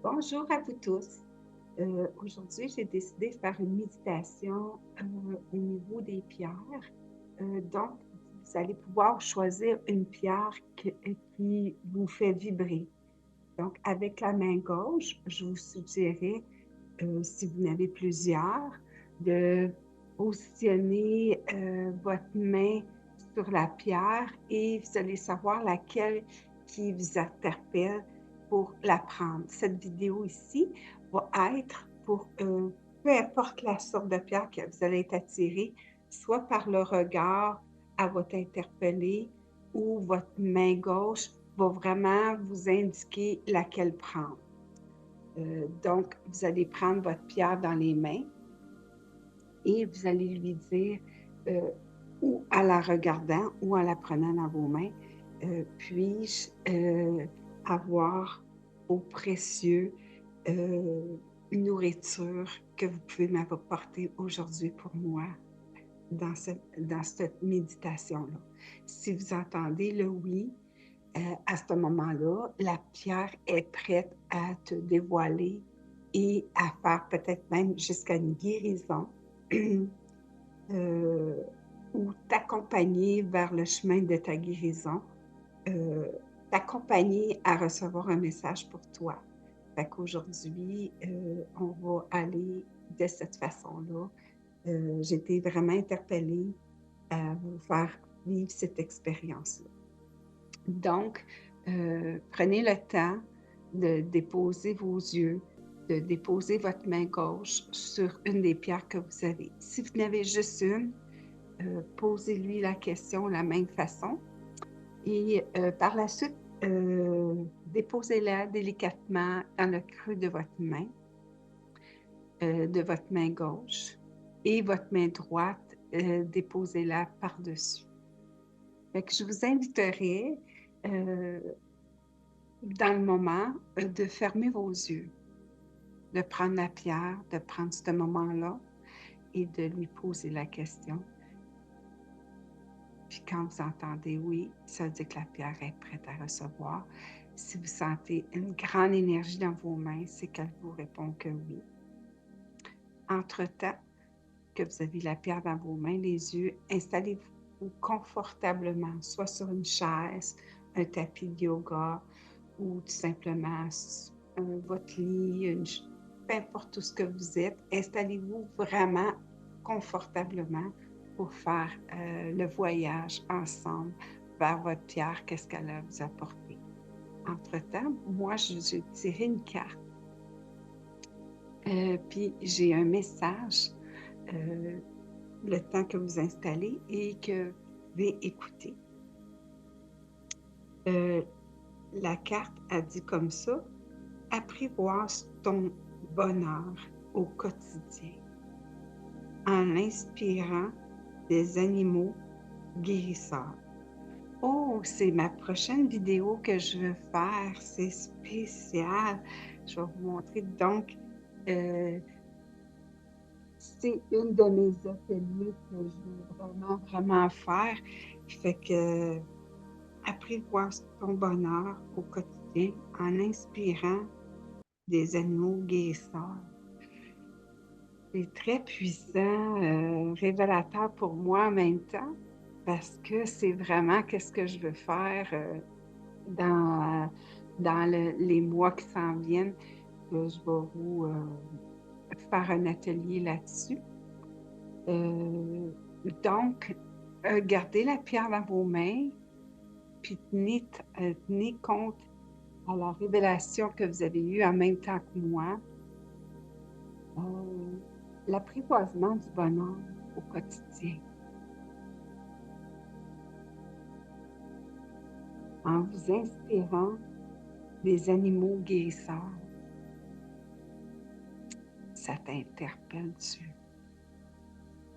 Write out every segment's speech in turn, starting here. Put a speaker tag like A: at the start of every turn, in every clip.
A: Bonjour à vous tous. Aujourd'hui, j'ai décidé de faire une méditation au niveau des pierres. Donc, vous allez pouvoir choisir une pierre qui vous fait vibrer. Donc, avec la main gauche, je vous suggérais, si vous en avez plusieurs, de positionner votre main sur la pierre et vous allez savoir laquelle qui vous interpelle pour la prendre. Cette vidéo ici va être pour peu importe la sorte de pierre que vous allez être attiré, soit par le regard, à votre interpeller ou votre main gauche va vraiment vous indiquer laquelle prendre. Donc, vous allez prendre votre pierre dans les mains et vous allez lui dire, ou en la regardant ou en la prenant dans vos mains, puis-je avoir au précieux une nourriture que vous pouvez m'apporter aujourd'hui pour moi dans cette méditation-là. Si vous entendez le oui, à ce moment-là, la pierre est prête à te dévoiler et à faire peut-être même jusqu'à une guérison euh, ou t'accompagner vers le chemin de ta guérison, euh, t'accompagner à recevoir un message pour toi. Fait qu'aujourd'hui, on va aller de cette façon-là. J'ai été vraiment interpellée à vous faire vivre cette expérience-là. Donc, prenez le temps de déposer vos yeux, de déposer votre main gauche sur une des pierres que vous avez. Si vous n'avez juste une, posez-lui la question de la même façon et par la suite, déposez-la délicatement dans le creux de votre main gauche et votre main droite, déposez-la par-dessus. Fait que je vous inviterai euh, dans le moment de fermer vos yeux, de prendre la pierre, de prendre ce moment-là et de lui poser la question. Puis quand vous entendez oui, ça veut dire que la pierre est prête à recevoir. Si vous sentez une grande énergie dans vos mains, c'est qu'elle vous répond que oui. Entre-temps que vous avez la pierre dans vos mains, les yeux, installez-vous confortablement, soit sur une chaise, un tapis de yoga ou tout simplement votre lit, peu importe où ce que vous êtes, installez-vous vraiment confortablement pour faire le voyage ensemble vers votre pierre, qu'est-ce qu'elle a à vous apporter. Entre-temps, moi, j'ai tiré une carte, puis j'ai un message, euh, le temps que vous installez et que vous pouvez écouter. Euh, la carte a dit comme ça: apprivoise ton bonheur au quotidien en inspirant des animaux guérisseurs. Oh, c'est ma prochaine vidéo que je veux faire. C'est spécial. Je vais vous montrer. Donc, euh, c'est une de mes ateliers que je veux vraiment, vraiment faire. Fait que apprivoise ton bonheur au quotidien en inspirant des animaux guérisseurs. C'est très puissant, révélateur pour moi en même temps, parce que c'est vraiment qu'est-ce que je veux faire dans les mois qui s'en viennent. Je vais vous faire un atelier là-dessus. Euh, donc, gardez la pierre dans vos mains, puis tenez compte à la révélation que vous avez eue en même temps que moi. Euh, L'apprivoisement du bonheur au quotidien. En vous inspirant des animaux guérisseurs. Ça t'interpelle, Dieu.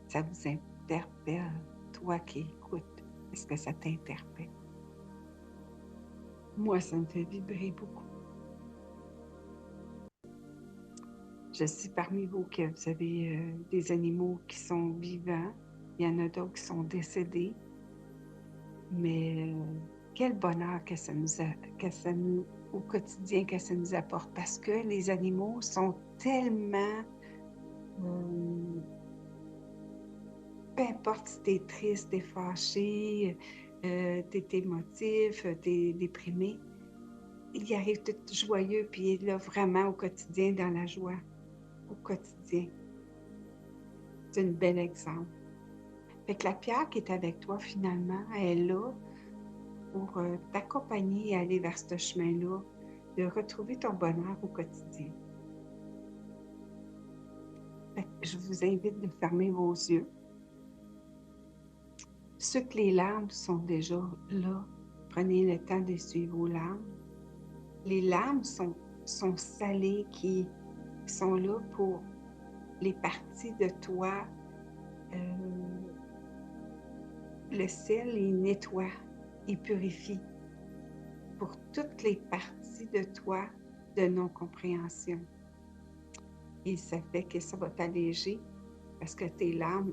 A: Ça vous interpelle, toi qui écoutes. Est-ce que ça t'interpelle? Moi, ça me fait vibrer beaucoup. Je sais parmi vous que vous avez des animaux qui sont vivants. Il y en a d'autres qui sont décédés. Mais quel bonheur que ça nous au quotidien que ça nous apporte, parce que les animaux sont tellement, peu importe si t'es triste, t'es fâché, t'es émotif, t'es déprimé, il arrive tout joyeux, puis il est là vraiment au quotidien, dans la joie, au quotidien. C'est un bel exemple. Fait que la pierre qui est avec toi, finalement, elle est là pour t'accompagner et aller vers ce chemin-là, de retrouver ton bonheur au quotidien. Fait que je vous invite de fermer vos yeux. Ceux que les larmes sont déjà là, prenez le temps d'essuyer vos larmes. Les larmes sont salées qui sont là pour les parties de toi. Le sel, il nettoie, il purifie pour toutes les parties de toi de non-compréhension. Et ça fait que ça va t'alléger parce que tes larmes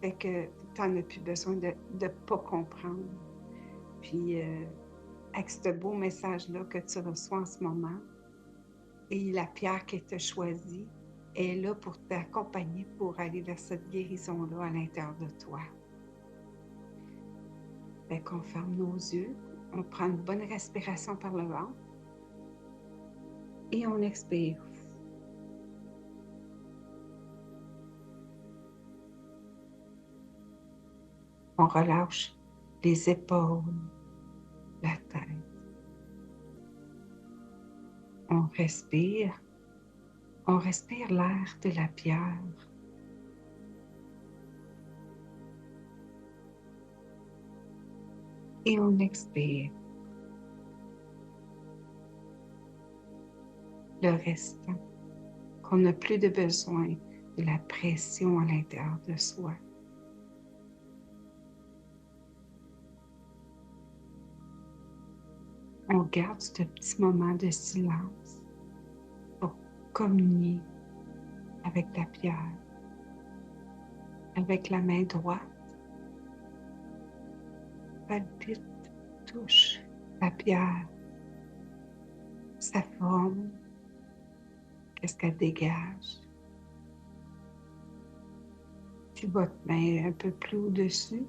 A: fait que tu n'en as plus besoin de ne pas comprendre. Puis, avec ce beau message-là que tu reçois en ce moment, et la pierre que tu as choisie est là pour t'accompagner pour aller vers cette guérison-là à l'intérieur de toi. Fait qu'on ferme nos yeux, on prend une bonne respiration par le ventre et on expire. On relâche les épaules, la tête. On respire l'air de la pierre. Et on expire. Le restant, qu'on n'a plus de besoin de la pression à l'intérieur de soi. On garde ce petit moment de silence pour communier avec la pierre, avec la main droite. Palpite, touche la pierre, sa forme, qu'est-ce qu'elle dégage. Tu votre main un peu plus au-dessus,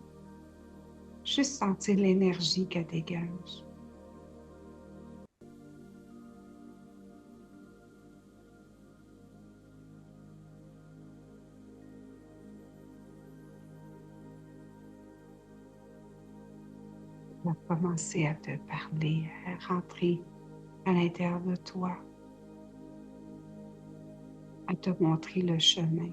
A: juste sentir l'énergie qu'elle dégage. Tu vas commencer à te parler, à rentrer à l'intérieur de toi, à te montrer le chemin.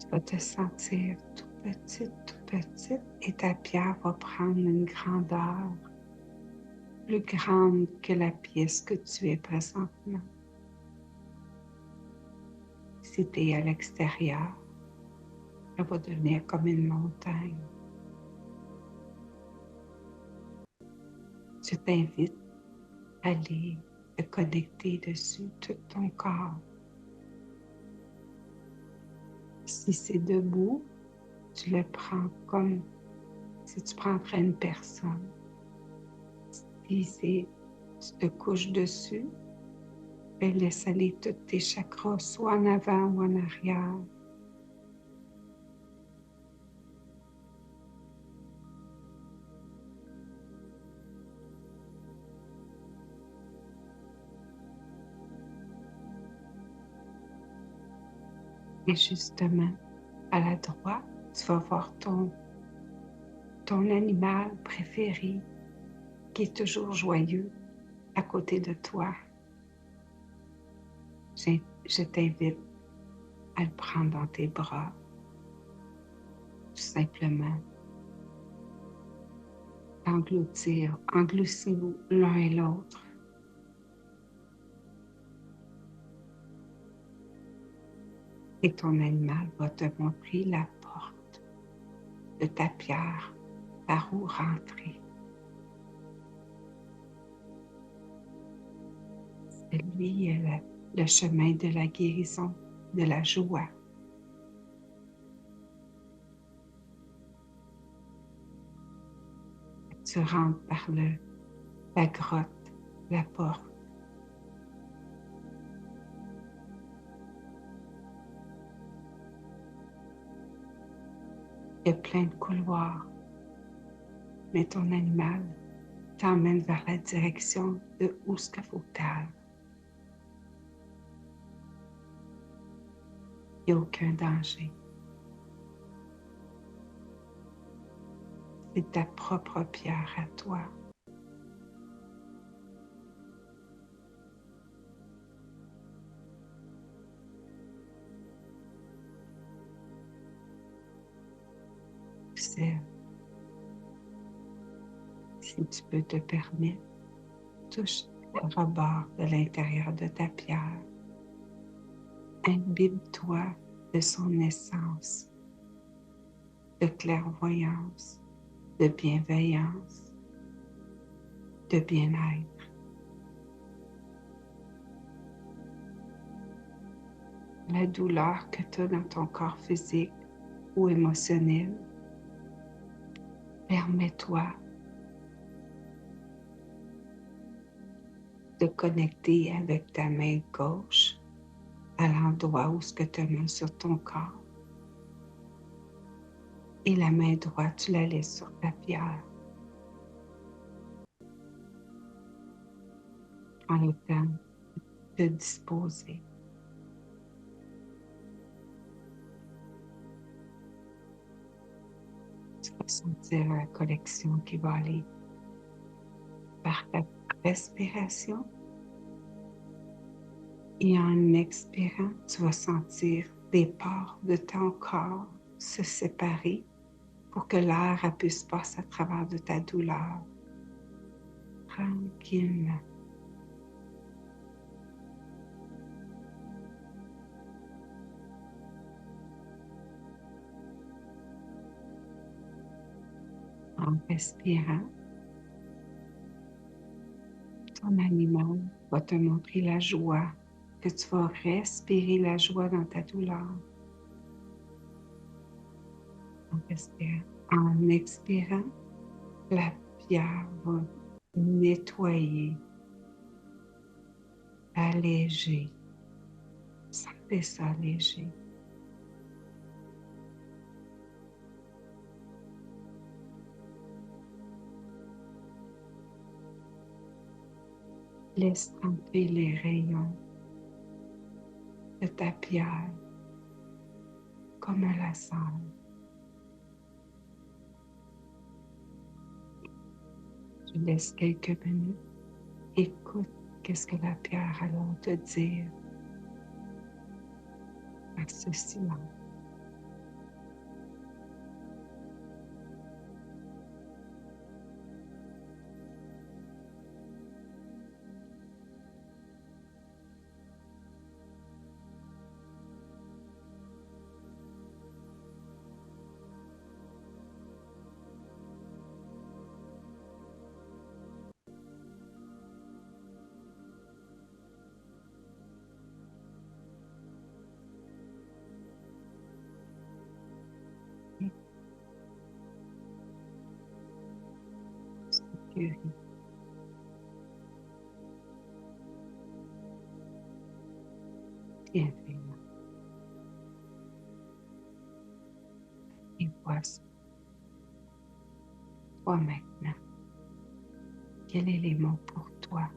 A: Tu vas te sentir tout petite, et ta pierre va prendre une grandeur plus grande que la pièce que tu es présentement. Si tu es à l'extérieur, elle va devenir comme une montagne. Je t'invite à aller te connecter dessus tout ton corps. Si c'est debout, tu le prends comme si tu prendrais une personne. Si tu te couches dessus, laisse aller tous tes chakras, soit en avant ou en arrière. Et justement, à la droite, tu vas voir ton animal préféré qui est toujours joyeux à côté de toi. Je t'invite à le prendre dans tes bras, tout simplement. Engloutissez-vous l'un et l'autre. Et ton animal va te montrer la porte de ta pierre par où rentrer. lui le chemin de la guérison, de la joie. Tu rentres par la grotte, la porte. Il y a plein de couloirs, mais ton animal t'emmène vers la direction de où ce qu'il faut que tu ailles. Il n'y a aucun danger. C'est ta propre pierre à toi. Observe. Si tu peux te permettre, touche le rebord de l'intérieur de ta pierre. Imbibe-toi de son essence, de clairvoyance, de bienveillance, de bien-être. La douleur que tu as dans ton corps physique ou émotionnel, permets-toi de connecter avec ta main gauche à l'endroit où ce que tu as mal sur ton corps. Et la main droite, tu la laisses sur ta pierre. En le temps de disposer. Tu vas sentir la connexion qui va aller par ta respiration. Et en expirant, tu vas sentir des parts de ton corps se séparer pour que l'air puisse passer à travers de ta douleur. Tranquillement. En respirant, ton animal va te montrer la joie, que tu vas respirer la joie dans ta douleur. En respirant. En expirant, la pierre va nettoyer, alléger. Sentez ça léger. Laisse entrer les rayons de ta pierre comme un laser. Tu laisses quelques minutes. Écoute qu'est-ce que la pierre a à te dire par ce silence. Sécurité. Bienveillant. Et voici toi maintenant. Quels sont les mots pour toi?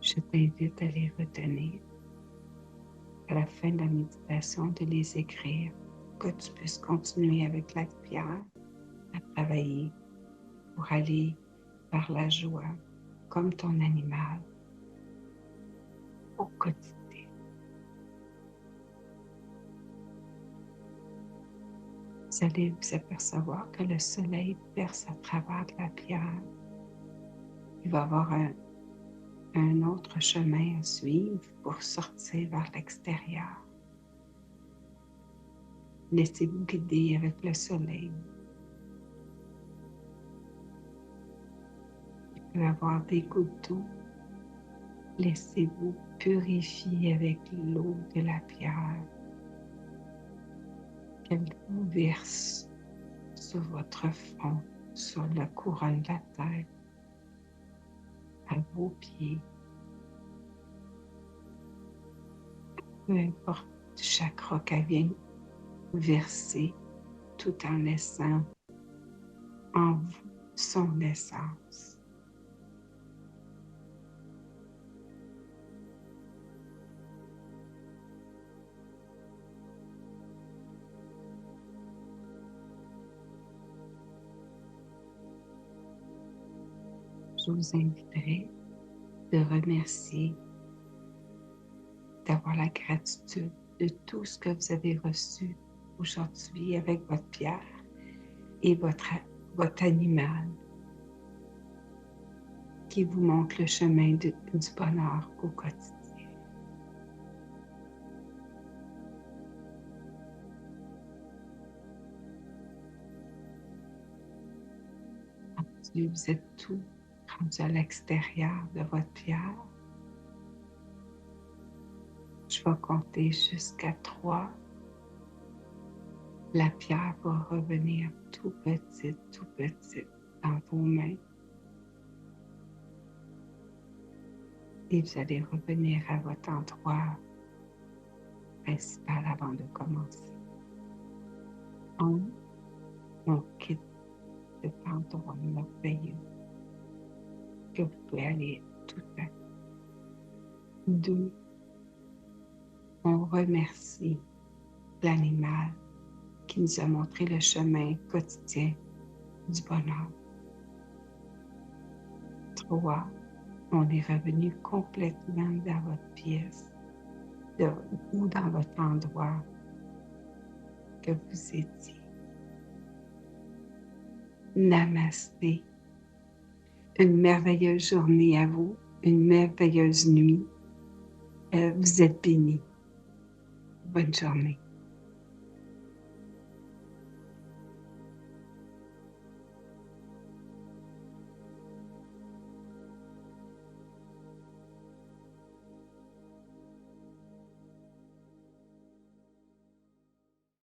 A: Je t'invite à les retenir à la fin de la méditation, de les écrire, que tu puisses continuer avec la pierre à travailler pour aller vers la joie comme ton animal au quotidien. Vous allez vous apercevoir que le soleil perce à travers de la pierre Il va y avoir un autre chemin à suivre pour sortir vers l'extérieur. Laissez-vous guider avec le soleil. Il peut y avoir des gouttes d'eau. Laissez-vous purifier avec l'eau de la pierre qu'elle vous verse sur votre front, sur la couronne de la tête, à vos pieds. Peu importe du chakra qu'elle vient verser, tout en laissant en vous son essence. Je vous inviterai de remercier, d'avoir la gratitude de tout ce que vous avez reçu aujourd'hui avec votre pierre et votre animal qui vous montre le chemin du bonheur au quotidien. Vous êtes tout rendu à l'extérieur de votre pierre. Je vais compter jusqu'à 3. La pierre va revenir tout petite dans vos mains. Et vous allez revenir à votre endroit principal avant de commencer. On quitte cet endroit merveilleux que vous pouvez aller tout à l'heure. 2, on remercie l'animal qui nous a montré le chemin quotidien du bonheur. 3, on est revenu complètement dans votre pièce ou dans votre endroit que vous étiez. Namasté. Une merveilleuse journée à vous, une merveilleuse nuit. Vous êtes bénis. Bonne journée.